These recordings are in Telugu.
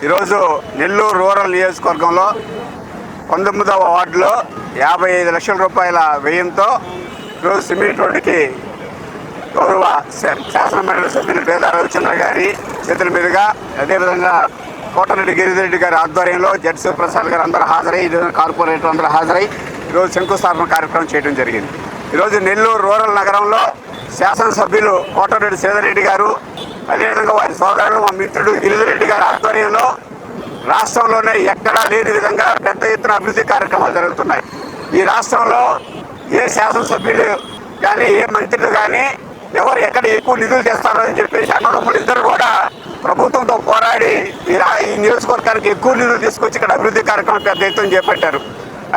ఈరోజు నెల్లూరు రూరల్ నియోజకవర్గంలో 19వ వార్డులో 55 లక్షల రూపాయల వ్యయంతో ఈరోజు సిమెంట్ రోడ్డుకి గౌరవ శాసనమండలి సభ్యులు పేద రవిచంద్ర గారి చేతుల మీదుగా, అదేవిధంగా కోటరెడ్డి గిరిరెడ్డి గారి ఆధ్వర్యంలో జడ్సీ ప్రసాద్ గారు అందరూ హాజరై, కార్పొరేటర్ అందరూ హాజరై ఈరోజు శంకుస్థాపన కార్యక్రమం చేయడం జరిగింది. ఈరోజు నెల్లూరు రూరల్ నగరంలో శాసనసభ్యులు కోటరెడ్డి శ్రీధర్రెడ్డి గారు, అదేవిధంగా వారి సోదరుడు మా మిత్రుడు గిరిరెడ్డి గారి ఆధ్వర్యంలో రాష్ట్రంలోనే ఎక్కడా లేని విధంగా పెద్ద ఎత్తున అభివృద్ధి కార్యక్రమాలు జరుగుతున్నాయి. ఈ రాష్ట్రంలో ఏ శాసనసభ్యులు కానీ ఏ మంత్రులు కానీ ఎవరు ఎక్కడ ఎక్కువ నిధులు తెస్తారో అని చెప్పేసి అన్నదమ్ములు ఇద్దరు కూడా ప్రభుత్వంతో పోరాడి ఈ నియోజకవర్గానికి ఎక్కువ నిధులు తీసుకొచ్చి ఇక్కడ అభివృద్ధి కార్యక్రమం పెద్ద ఎత్తున చేపట్టారు.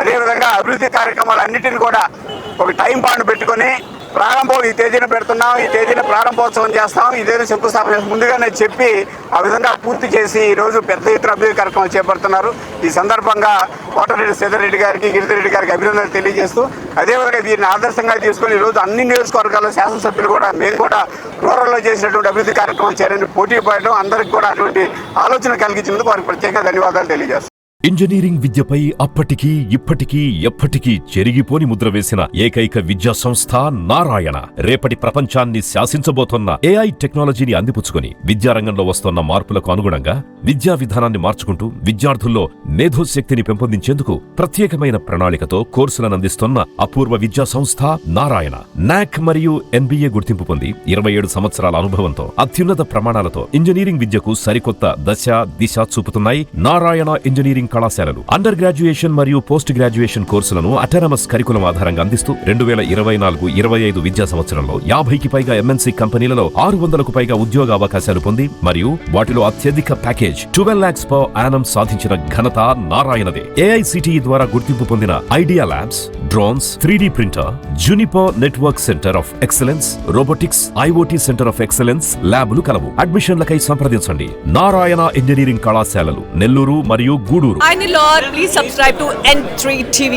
అదేవిధంగా అభివృద్ధి కార్యక్రమాలన్నింటినీ కూడా ఒక టైం బాండ్ పెట్టుకొని ప్రారంభం ఈ తేదీన పెడుతున్నాం, ఈ తేదీన ప్రారంభోత్సవం చేస్తాం, ఇదేదో శంకుస్థాపన ముందుగానే చెప్పి ఆ విధంగా పూర్తి చేసి ఈరోజు పెద్ద ఎత్తున అభివృద్ధి కార్యక్రమాలు చేపడుతున్నారు. ఈ సందర్భంగా కోటరెడ్డి శ్రీధర్రెడ్డి గారికి, గిరిరెడ్డి గారికి అభినందనలు తెలియజేస్తూ, అదేవిధంగా దీన్ని ఆదర్శంగా తీసుకొని ఈరోజు అన్ని నియోజకవర్గాల్లో శాసనసభ్యులు కూడా మేము కూడా రూరల్లో చేసినటువంటి అభివృద్ధి కార్యక్రమం చేయాలని పోటీ పడడం, అందరికీ కూడా అటువంటి ఆలోచన కలిగించినందుకు వారికి ప్రత్యేకంగా ధన్యవాదాలు తెలియజేస్తాం. ఇంజనీరింగ్ విద్యపై అప్పటికీ ఇప్పటికీ ఎప్పటికీ చెరిగిపోని ముద్ర వేసిన ఏకైక విద్యా సంస్థ నారాయణ. రేపటి ప్రపంచాన్ని శాసించబోతోన్న ఏఐ టెక్నాలజీని అందిపుచ్చుకుని విద్యారంగంలో వస్తున్న మార్పులకు అనుగుణంగా విద్యా విధానాన్ని మార్చుకుంటూ విద్యార్థుల్లో మేధోశక్తిని పెంపొందించేందుకు ప్రత్యేకమైన ప్రణాళికతో కోర్సులను అందిస్తున్న అపూర్వ విద్యా సంస్థ నారాయణ. నాక్ మరియు NBA గుర్తింపు పొంది 27 సంవత్సరాల అనుభవంతో అత్యున్నత ప్రమాణాలతో ఇంజనీరింగ్ విద్యకు సరికొత్త దశ దిశ చూపుతున్నాయి నారాయణ ఇంజనీరింగ్ కళాశాలలు. అండర్ గ్రాడ్యుయేషన్ మరియు పోస్ట్ గ్రాడ్యుయేషన్ కోర్సులను అటానమస్ కరికులం ఆధారంగా అందిస్తూ 2024-25 విద్యా సంవత్సరంలో 50కి పైగా MNC కంపెనీలలో 600కు పైగా ఉద్యోగ అవకాశాలు పొంది మరియు వాటిలో అత్యధిక ప్యాకేజ్ 12 lakhs per annum సాధించిన ఘనత నారాయణదే. AICTE ద్వారా గుర్తింపు పొందిన idea labs, drones, 3D printer, Juniper network centre of excellence, robotics, IoT centre of excellence ల్యాబ్లు కలవు. అడ్మిషన్లకై సంప్రదించండి. నారాయణ ఇంజనీరింగ్ కళాశాలలు, నెల్లూరు మరియు Gudur. Hi Nellore, please subscribe to N3 TV.